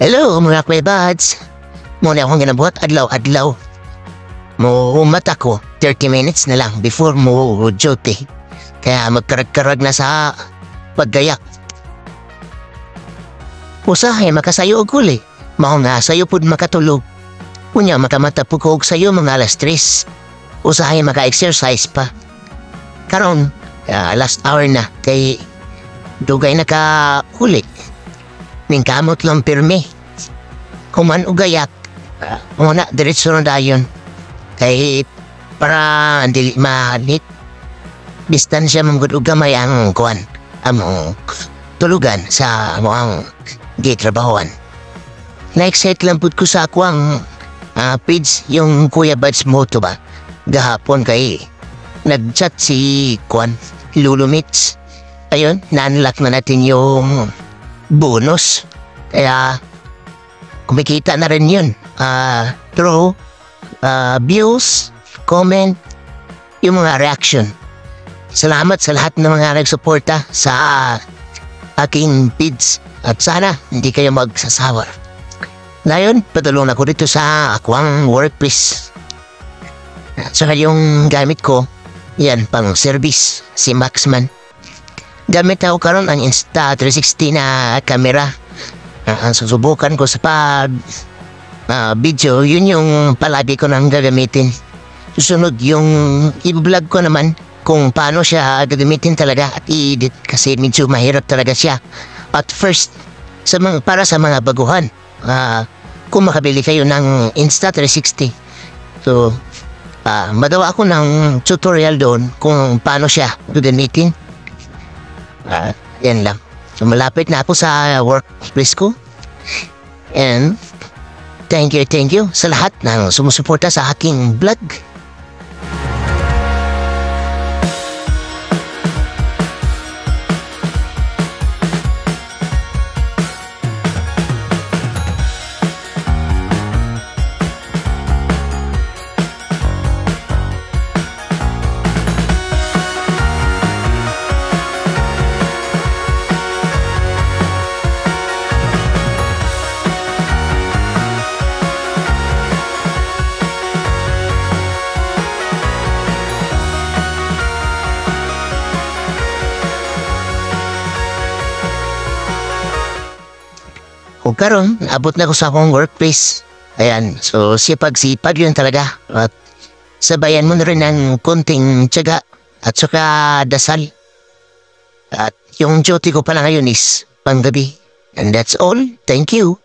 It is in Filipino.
Hello mga kwebads. Muna akong ginabuhat adlaw-adlaw. Mo mata ko 30 minutes na lang before mo duty. Kaya magkarag-karag na sa paggayak. Usahay makasayo og huli. Mao nga sayo pud makatulog. Unya makamata po ko og sayo mga alas 3. Usahay maka-exercise pa. Karon last hour na kay dugay na ka huli. Ning kamot lang pirme. Kuman ugayak. Muna diretso na dayon. Kay para dili malit. Distansya manggod og gamay ang kuan. Among tulugan sa among gitrabahoan. Na-excite lang pud ko sa akwang page yung Kuya Bads Moto ba. Gahapon kay nag-chat si Kuan Lulu Mitch. Ayun, na-unlock na natin yung bonus. Kaya kumikita na rin yun. Through views, comment, yung mga reaction. Salamat sa lahat ng mga nagsuporta sa aking feeds. At sana hindi kayo magsasawa. Ngayon, padulong ako dito sa akwang workplace. At saka yung gamit ko, yan, pang service, si Maxman. Gamit ako karon ang Insta360 na camera. Ang susubukan ko sa video, yun yung palagi ko nang gagamitin. Susunod yung i-vlog ko naman kung paano siya gagamitin talaga at i-edit kasi medyo mahirap talaga siya. At first, para sa mga baguhan, kung makabili kayo ng Insta360. So, magawa ako ng tutorial doon kung paano siya gagamitin. Yan lang. So, malapit na ako sa workplace ko. And, thank you sa lahat na sumusuporta sa aking vlog. Kung karon, abot na ko sa akong workplace. Ayan, so sipag-sipag yun talaga. At sabayan mo na rin ng konting tiyaga at saka dasal. At yung duty ko pala ngayon is panggabi. And that's all. Thank you.